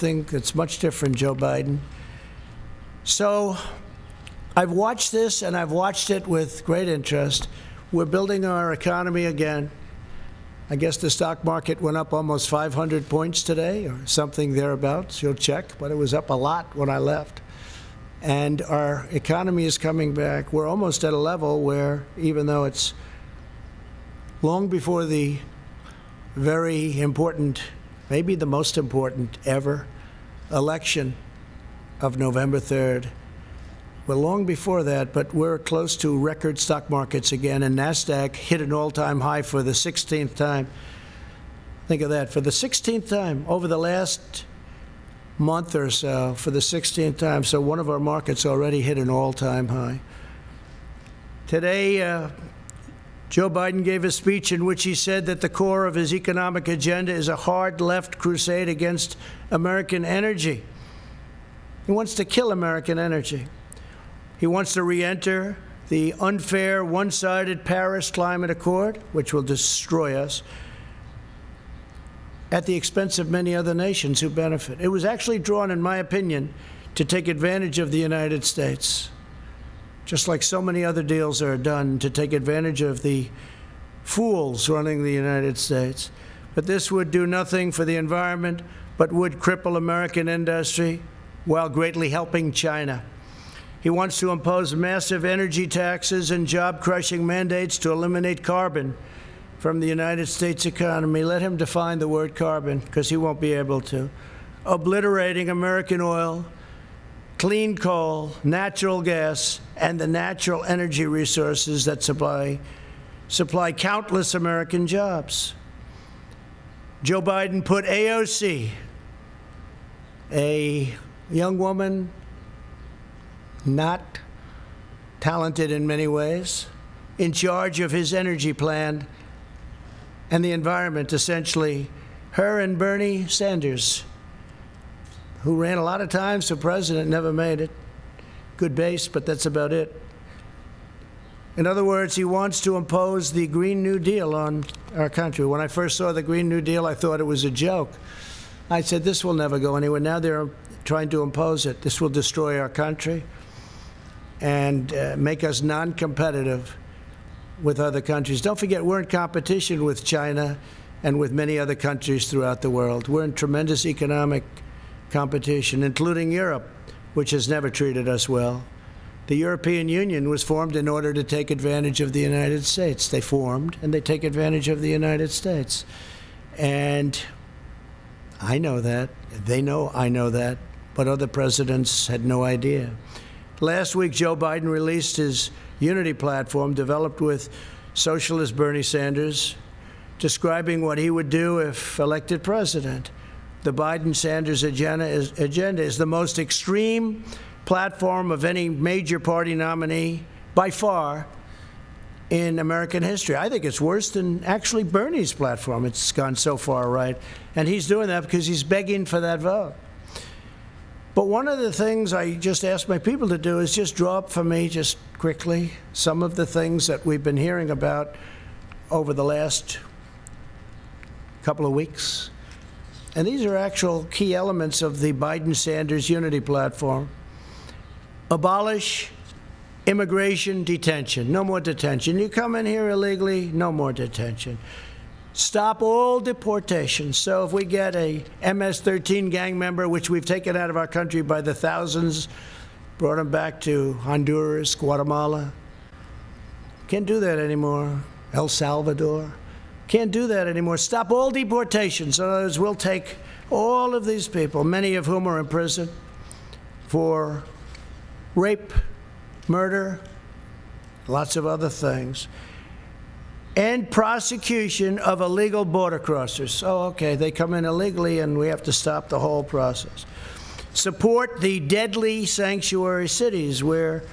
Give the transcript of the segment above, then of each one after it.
something that's much different, Joe Biden. So I've watched this, and I've watched it with great interest. We're building our economy again. I guess the stock market went up almost 500 points today, or something thereabouts. You'll check, but it was up a lot when I left. And our economy is coming back. We're almost at a level where, even though it's long before the very important, maybe the most important ever election of November 3rd, we're long before that, but we're close to record stock markets again, and NASDAQ hit an all-time high for the 16th time. Think of that, for the 16th time over the last month or so, for the 16th time. So one of our markets already hit an all-time high. Today, Joe Biden gave a speech in which he said that the core of his economic agenda is a hard left crusade against American energy. He wants to kill American energy. He wants to re-enter the unfair, one-sided Paris Climate Accord, which will destroy us, at the expense of many other nations who benefit. It was actually drawn, in my opinion, to take advantage of the United States, just like so many other deals are done to take advantage of the fools running the United States. But this would do nothing for the environment, but would cripple American industry while greatly helping China. He wants to impose massive energy taxes and job-crushing mandates to eliminate carbon from the United States economy. Let him define the word carbon, because he won't be able to. Obliterating American oil, clean coal, natural gas, and the natural energy resources that supply countless American jobs. Joe Biden put AOC, a young woman, not talented in many ways, in charge of his energy plan and the environment, essentially. Her and Bernie Sanders, who ran a lot of times for president, never made it. Good base, but that's about it. In other words, he wants to impose the Green New Deal on our country. When I first saw the Green New Deal, I thought it was a joke. I said, this will never go anywhere. Now they're trying to impose it. This will destroy our country and make us non-competitive with other countries. Don't forget, we're in competition with China and with many other countries throughout the world. We're in tremendous economic competition, including Europe, which has never treated us well. The European Union was formed in order to take advantage of the United States. They formed, and they take advantage of the United States. And I know that. They know I know that. But other presidents had no idea. Last week, Joe Biden released his unity platform, developed with socialist Bernie Sanders, describing what he would do if elected president. The Biden-Sanders agenda is the most extreme platform of any major party nominee, by far, in American history. I think it's worse than actually Bernie's platform. It's gone so far right. And he's doing that because he's begging for that vote. But one of the things I just asked my people to do is just draw up for me, just quickly, some of the things that we've been hearing about over the last couple of weeks. And these are actual key elements of the Biden-Sanders unity platform. Abolish immigration detention. No more detention. You come in here illegally, no more detention. Stop all deportations. So if we get a MS-13 gang member, which we've taken out of our country by the thousands, brought them back to Honduras, Guatemala, can't do that anymore. El Salvador, can't do that anymore. Stop all deportations. In other words, we'll take all of these people, many of whom are in prison for rape, murder, lots of other things, and prosecution of illegal border crossers. Oh, okay, they come in illegally and we have to stop the whole process. Support the deadly sanctuary cities where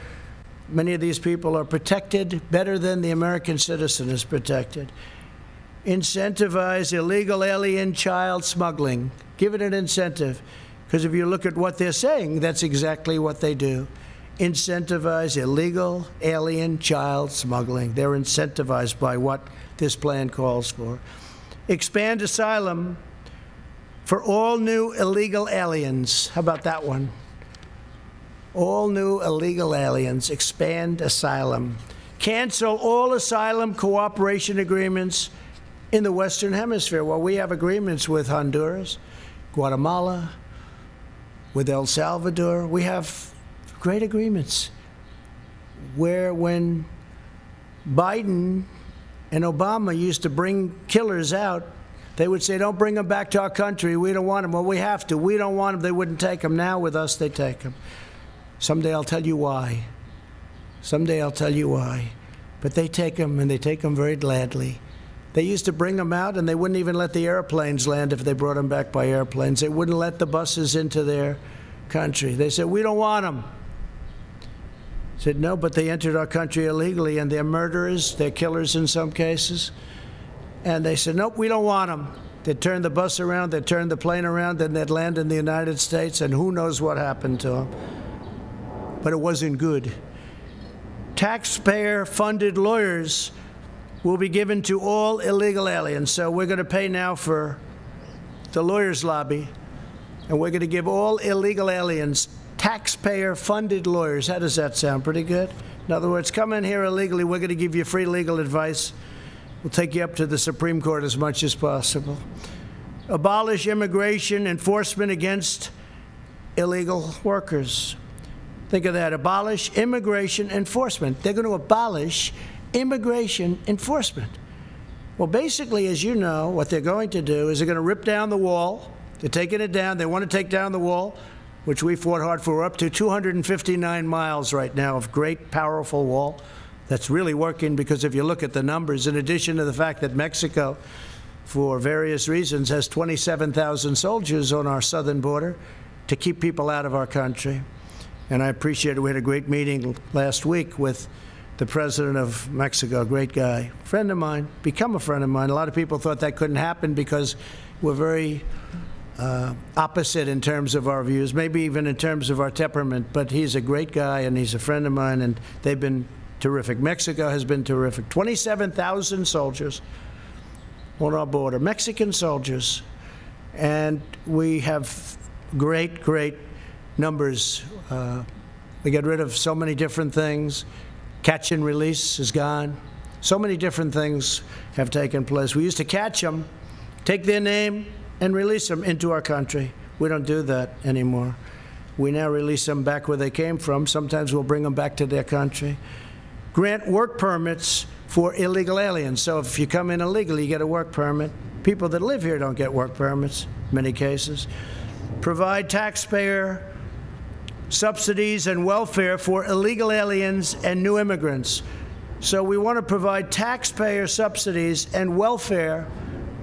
many of these people are protected better than the American citizen is protected. Incentivize illegal alien child smuggling. Give it an incentive, because if you look at what they're saying, that's exactly what they do. Incentivize illegal alien child smuggling. They're incentivized by what this plan calls for. Expand asylum for all new illegal aliens. How about that one? All new illegal aliens. Expand asylum. Cancel all asylum cooperation agreements in the Western Hemisphere. Well, we have agreements with Honduras, Guatemala, with El Salvador. We have great agreements where when Biden and Obama used to bring killers out, they would say, don't bring them back to our country. We don't want them. Well, we have to. We don't want them. They wouldn't take them. Now with us, they take them. Someday I'll tell you why. Someday I'll tell you why. But they take them, and they take them very gladly. They used to bring them out, and they wouldn't even let the airplanes land if they brought them back by airplanes. They wouldn't let the buses into their country. They said, we don't want them. I said, no, but they entered our country illegally, and they're murderers. They're killers in some cases. And they said, nope, we don't want them. They'd turn the bus around, they'd turn the plane around, then they'd land in the United States, and who knows what happened to them. But it wasn't good. Taxpayer-funded lawyers will be given to all illegal aliens. So we're going to pay now for the lawyers' lobby, and we're going to give all illegal aliens taxpayer-funded lawyers. How does that sound? Pretty good? In other words, come in here illegally, we're going to give you free legal advice. We'll take you up to the Supreme Court as much as possible. Abolish immigration enforcement against illegal workers. Think of that. Abolish immigration enforcement. They're going to abolish immigration enforcement. Well, basically, as you know, what they're going to do is they're going to rip down the wall. They're taking it down. They want to take down the wall, which we fought hard for. We're up to 259 miles right now of great, powerful wall that's really working, because if you look at the numbers, in addition to the fact that Mexico, for various reasons, has 27,000 soldiers on our southern border to keep people out of our country. And I appreciate it. We had a great meeting last week with the president of Mexico, a great guy, friend of mine, become a friend of mine. A lot of people thought that couldn't happen because we're very opposite in terms of our views, maybe even in terms of our temperament. But he's a great guy, and he's a friend of mine, and they've been terrific. Mexico has been terrific. 27,000 soldiers on our border, Mexican soldiers. And we have great, great numbers. We get rid of so many different things. Catch and release is gone. So many different things have taken place. We used to catch them, take their name, and release them into our country. We don't do that anymore. We now release them back where they came from. Sometimes we'll bring them back to their country. Grant work permits for illegal aliens. So if you come in illegally, you get a work permit. People that live here don't get work permits, in many cases. Provide taxpayer subsidies and welfare for illegal aliens and new immigrants. So we want to provide taxpayer subsidies and welfare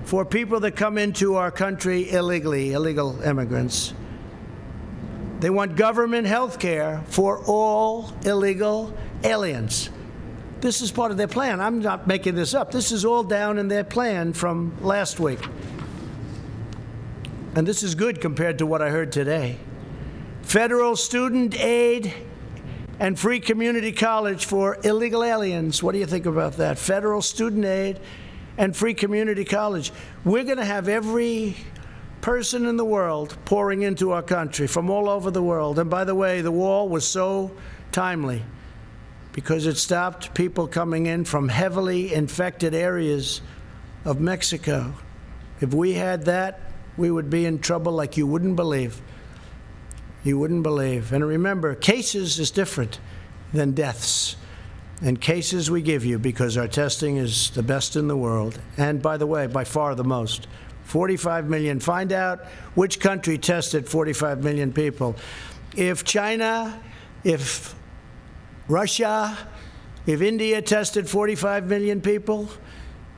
for people that come into our country illegally, illegal immigrants. They want government health care for all illegal aliens. This is part of their plan. I'm not making this up. This is all down in their plan from last week. And this is good compared to what I heard today. Federal student aid and free community college for illegal aliens. What do you think about that? Federal student aid and free community college. We're going to have every person in the world pouring into our country from all over the world. And by the way, the wall was so timely because it stopped people coming in from heavily infected areas of Mexico. If we had that, we would be in trouble like you wouldn't believe. You wouldn't believe. And remember, cases is different than deaths. And cases we give you because our testing is the best in the world. And by the way, by far the most. 45 million. Find out which country tested 45 million people. If China, if Russia, if India tested 45 million people,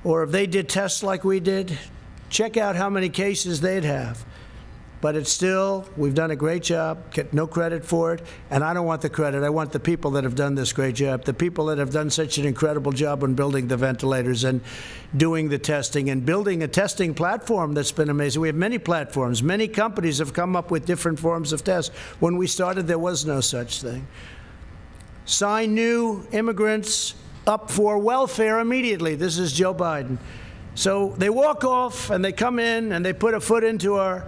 or if they did tests like we did, check out how many cases they'd have. But it's still, we've done a great job, get no credit for it, and I don't want the credit. I want the people that have done this great job, the people that have done such an incredible job on building the ventilators and doing the testing and building a testing platform that's been amazing. We have many platforms. Many companies have come up with different forms of tests. When we started, there was no such thing. Sign new immigrants up for welfare immediately. This is Joe Biden. So they walk off and they come in and they put a foot into our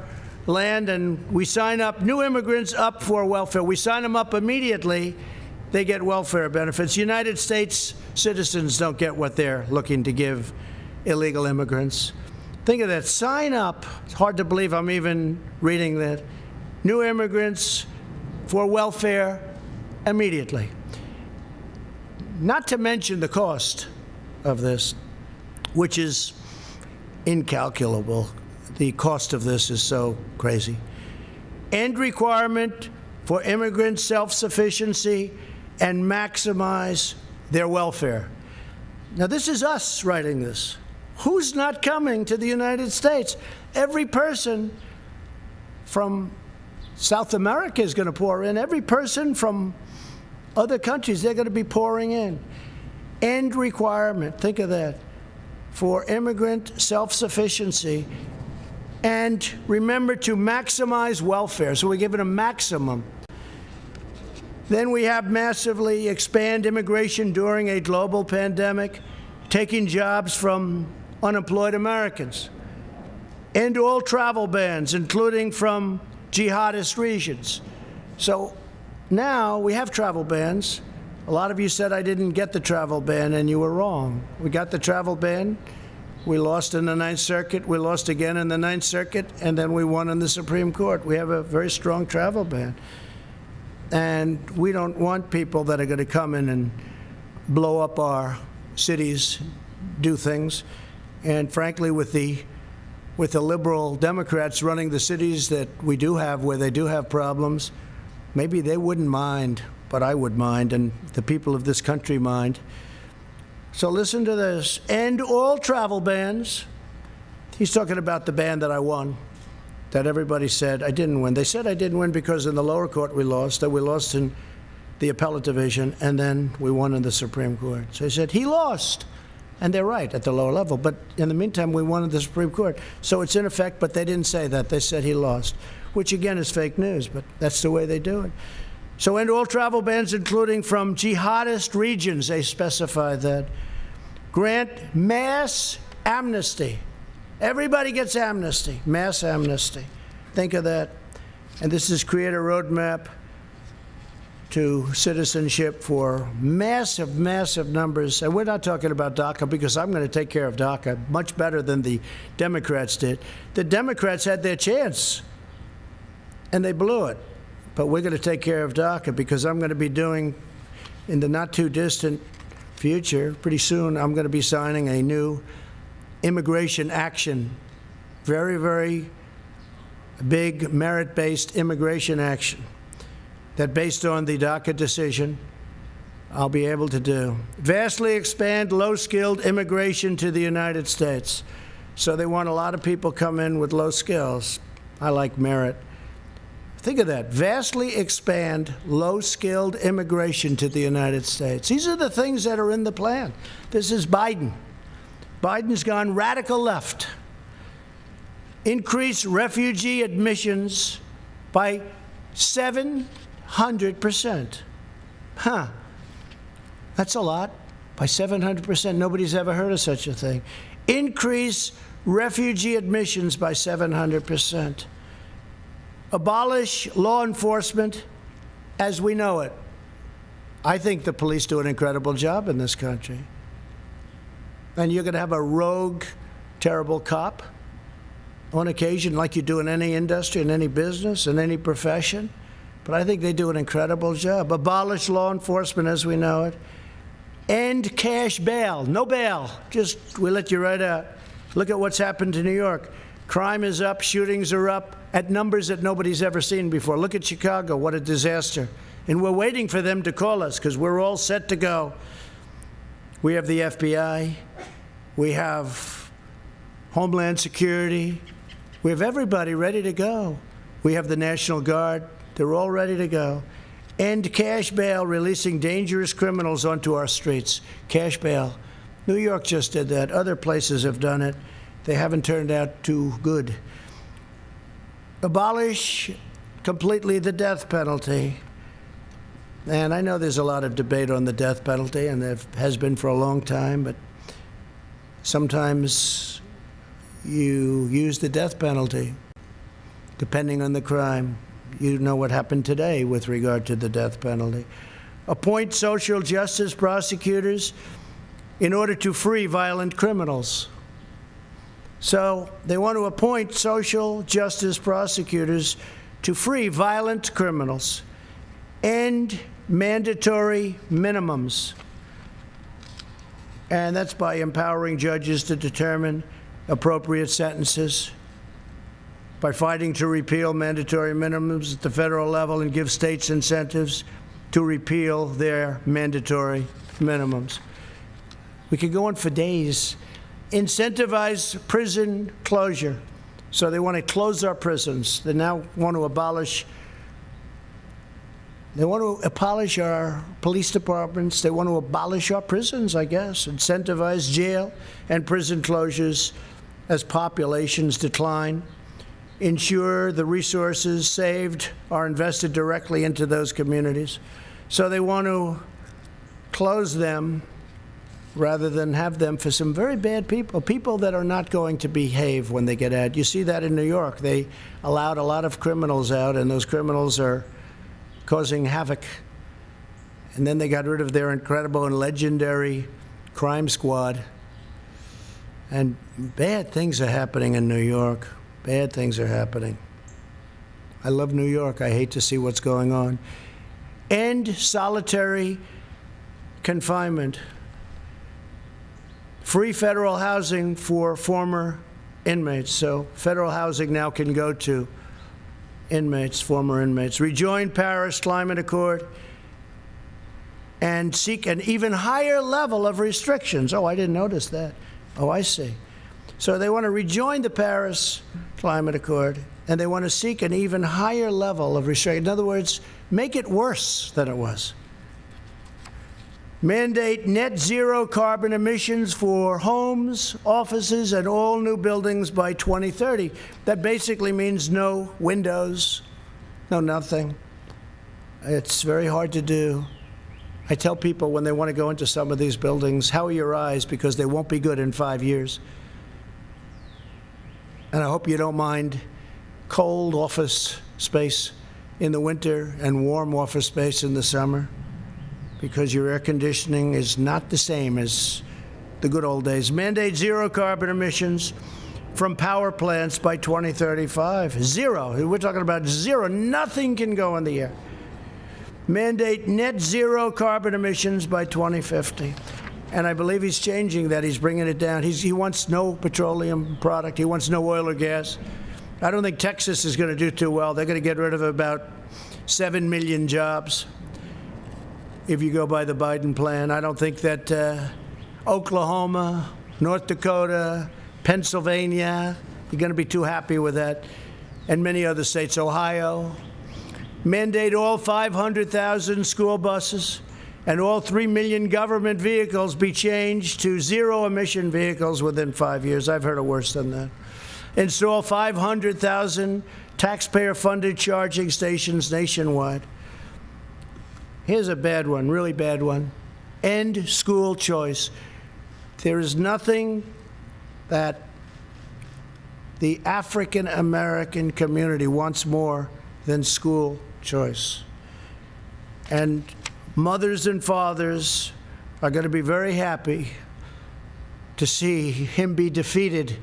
land and we sign up new immigrants up for welfare. We sign them up immediately, they get welfare benefits. United States citizens don't get what they're looking to give illegal immigrants. Think of that. Sign up. It's hard to believe I'm even reading that. New immigrants for welfare immediately. Not to mention the cost of this, which is incalculable. The cost of this is so crazy. End requirement for immigrant self-sufficiency and maximize their welfare. Now, this is us writing this. Who's not coming to the United States? Every person from South America is going to pour in. Every person from other countries, they're going to be pouring in. End requirement, think of that, for immigrant self-sufficiency. And remember to maximize welfare. So we're giving a maximum. Then we have massively expand immigration during a global pandemic, taking jobs from unemployed Americans. End all travel bans, including from jihadist regions. So now we have travel bans. A lot of you said I didn't get the travel ban, and you were wrong. We got the travel ban. We lost in the Ninth Circuit. We lost again in the Ninth Circuit, and then we won in the Supreme Court. We have a very strong travel ban. And we don't want people that are going to come in and blow up our cities, do things. And frankly, with the liberal Democrats running the cities that we do have, where they do have problems, maybe they wouldn't mind, but I would mind, and the people of this country mind. So listen to this. End all travel bans. He's talking about the ban that I won, that everybody said I didn't win. They said I didn't win because in the lower court we lost, that we lost in the appellate division, and then we won in the Supreme Court. So he said he lost. And they're right at the lower level. But in the meantime, we won in the Supreme Court. So it's in effect, but they didn't say that. They said he lost, which again is fake news, but that's the way they do it. So end all travel bans, including from jihadist regions, they specify that. Grant mass amnesty. Everybody gets amnesty, mass amnesty. Think of that. And this is create a roadmap to citizenship for massive, massive numbers. And we're not talking about DACA because I'm going to take care of DACA much better than the Democrats did. The Democrats had their chance, and they blew it. But we're going to take care of DACA because I'm going to be doing, in the not-too-distant future, pretty soon, I'm going to be signing a new immigration action, very, very big merit-based immigration action that based on the DACA decision, I'll be able to do. Vastly expand low-skilled immigration to the United States. So they want a lot of people come in with low skills. I like merit. Think of that. Vastly expand low-skilled immigration to the United States. These are the things that are in the plan. This is Biden. Biden's gone radical left. Increase refugee admissions by 700%. That's a lot. By 700%. Nobody's ever heard of such a thing. Increase refugee admissions by 700%. Abolish law enforcement as we know it. I think the police do an incredible job in this country. And you're going to have a rogue, terrible cop on occasion, like you do in any industry, in any business, in any profession. But I think they do an incredible job. Abolish law enforcement as we know it. End cash bail. No bail. Just, we let you right out. Look at what's happened to New York. Crime is up. Shootings are up at numbers that nobody's ever seen before. Look at Chicago. What a disaster. And we're waiting for them to call us because we're all set to go. We have the FBI. We have Homeland Security. We have everybody ready to go. We have the National Guard. They're all ready to go. End cash bail, releasing dangerous criminals onto our streets. Cash bail. New York just did that. Other places have done it. They haven't turned out too good. Abolish completely the death penalty. And I know there's a lot of debate on the death penalty, and there has been for a long time, but sometimes you use the death penalty depending on the crime. You know what happened today with regard to the death penalty. Appoint social justice prosecutors in order to free violent criminals. So they want to appoint social justice prosecutors to free violent criminals. End mandatory minimums. And that's by empowering judges to determine appropriate sentences, by fighting to repeal mandatory minimums at the federal level and give states incentives to repeal their mandatory minimums. We could go on for days. Incentivize prison closure. So they want to close our prisons. They now want to abolish. They want to abolish our police departments. They want to abolish our prisons, I guess. Incentivize jail and prison closures as populations decline. Ensure the resources saved are invested directly into those communities. So they want to close them rather than have them for some very bad people, people that are not going to behave when they get out. You see that in New York. They allowed a lot of criminals out, and those criminals are causing havoc. And then they got rid of their incredible and legendary crime squad. And bad things are happening in New York. Bad things are happening. I love New York. I hate to see what's going on. End solitary confinement. Free federal housing for former inmates. So federal housing now can go to inmates, former inmates. Rejoin Paris Climate Accord and seek an even higher level of restrictions. Oh, I didn't notice that. Oh, I see. So they want to rejoin the Paris Climate Accord, and they want to seek an even higher level of restriction. In other words, make it worse than it was. Mandate net zero carbon emissions for homes, offices, and all new buildings by 2030. That basically means no windows, no nothing. It's very hard to do. I tell people when they want to go into some of these buildings, how are your eyes? Because they won't be good in 5 years. And I hope you don't mind cold office space in the winter and warm office space in the summer, because your air conditioning is not the same as the good old days. Mandate zero carbon emissions from power plants by 2035. Zero. We're talking about zero. Nothing can go in the air. Mandate net zero carbon emissions by 2050. And I believe he's changing that. He's bringing it down. He wants no petroleum product. He wants no oil or gas. I don't think Texas is going to do too well. They're going to get rid of about 7 million jobs if you go by the Biden plan. I don't think that Oklahoma, North Dakota, Pennsylvania, you're going to be too happy with that, and many other states, Ohio. Mandate all 500,000 school buses and all 3 million government vehicles be changed to zero-emission vehicles within 5 years. I've heard of worse than that. Install 500,000 taxpayer-funded charging stations nationwide. Here's a bad one, really bad one. End school choice. There is nothing that the African American community wants more than school choice. And mothers and fathers are going to be very happy to see him be defeated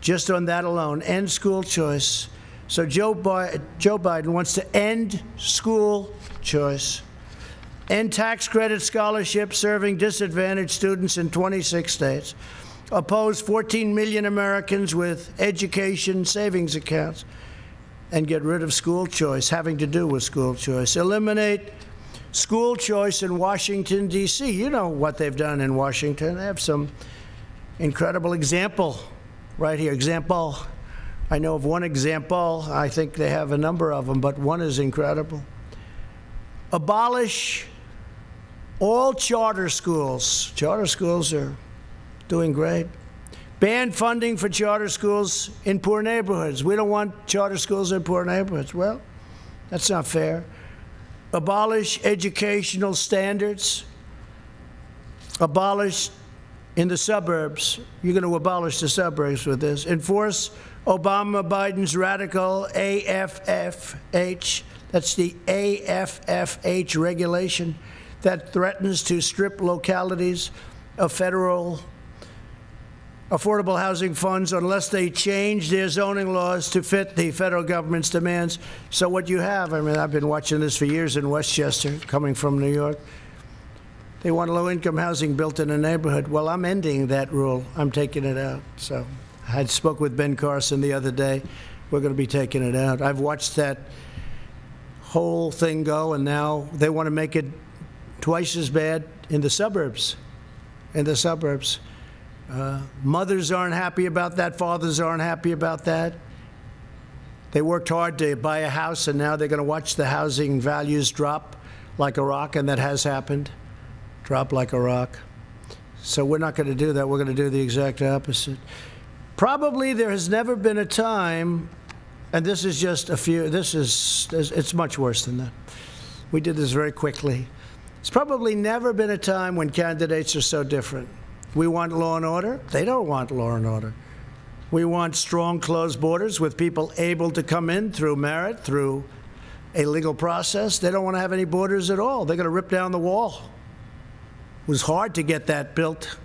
just on that alone. End school choice. So Joe Biden wants to end school choice. End tax credit scholarships serving disadvantaged students in 26 states. Oppose 14 million Americans with education savings accounts. And get rid of school choice, having to do with school choice. Eliminate school choice in Washington, D.C. You know what they've done in Washington. They have some incredible example right here. Example. I know of one example. I think they have a number of them, but one is incredible. Abolish all charter schools. Charter schools are doing great. Ban funding for charter schools in poor neighborhoods. We don't want charter schools in poor neighborhoods. Well, that's not fair. Abolish educational standards. Abolish in the suburbs. You're going to abolish the suburbs with this. Enforce Obama-Biden's radical AFFH. That's the AFFH regulation that threatens to strip localities of federal affordable housing funds unless they change their zoning laws to fit the federal government's demands. So what you have, I mean, I've been watching this for years in Westchester, coming from New York. They want low-income housing built in a neighborhood. Well, I'm ending that rule. I'm taking it out. So I spoke with Ben Carson the other day. We're going to be taking it out. I've watched that whole thing go, and now they want to make it twice as bad in the suburbs. In the suburbs. Mothers aren't happy about that. Fathers aren't happy about that. They worked hard to buy a house, and now they're going to watch the housing values drop like a rock, and that has happened. Drop like a rock. So we're not going to do that. We're going to do the exact opposite. Probably there has never been a time, and this is just a few, it's much worse than that. We did this very quickly. It's probably never been a time when candidates are so different. We want law and order. They don't want law and order. We want strong, closed borders with people able to come in through merit, through a legal process. They don't want to have any borders at all. They're going to rip down the wall. It was hard to get that built,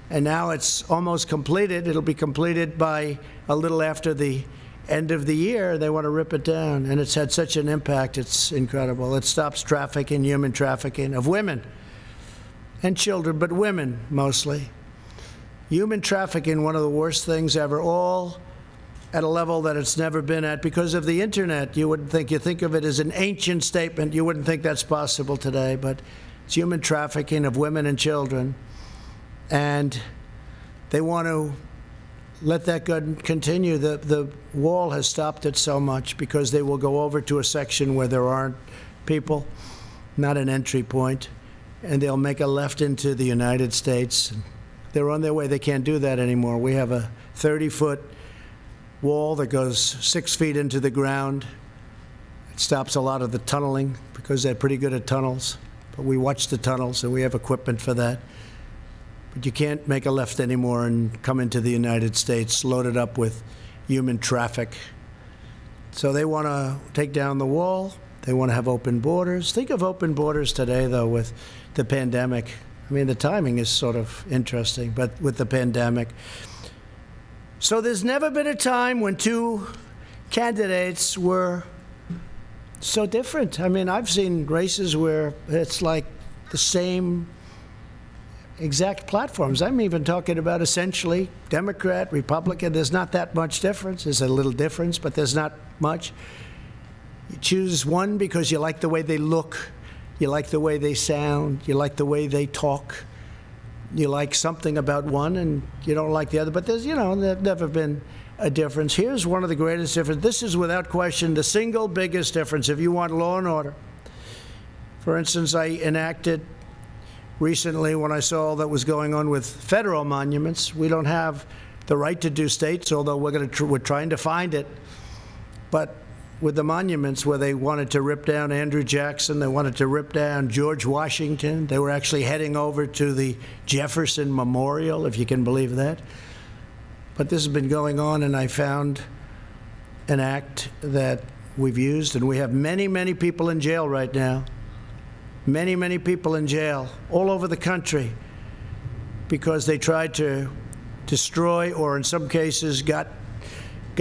and now it's almost completed. It'll be completed by a little after the end of the year. They want to rip it down, and it's had such an impact. It's incredible. It stops trafficking, human trafficking of women and children, but women mostly. Human trafficking, one of the worst things ever, all at a level that it's never been at because of the internet. You think of it as an ancient statement. You wouldn't think that's possible today, but it's human trafficking of women and children. And they want to let that continue. The wall has stopped it so much because they will go over to a section where there aren't people, not an entry point, and they'll make a left into the United States. They're on their way. They can't do that anymore. We have a 30-foot wall that goes 6 feet into the ground. It stops a lot of the tunneling because they're pretty good at tunnels. But we watch the tunnels, and we have equipment for that. But you can't make a left anymore and come into the United States loaded up with human traffic. So they want to take down the wall. They want to have open borders. Think of open borders today, though, with the pandemic. I mean, the timing is sort of interesting, but with the pandemic. So there's never been a time when two candidates were so different. I mean, I've seen races where it's like the same exact platforms. I'm even talking about essentially Democrat, Republican. There's not that much difference. There's a little difference, but there's not much. You choose one because you like the way they look, you like the way they sound, you like the way they talk. You like something about one and you don't like the other. But there's never been a difference. Here's one of the greatest differences. This is without question the single biggest difference if you want law and order. For instance, I enacted recently when I saw all that was going on with federal monuments. We don't have the right to do states, although we're trying to find it. But with the monuments where they wanted to rip down Andrew Jackson, they wanted to rip down George Washington. They were actually heading over to the Jefferson Memorial, if you can believe that. But this has been going on, and I found an act that we've used, and we have many, many people in jail right now. Many, many people in jail all over the country because they tried to destroy or in some cases got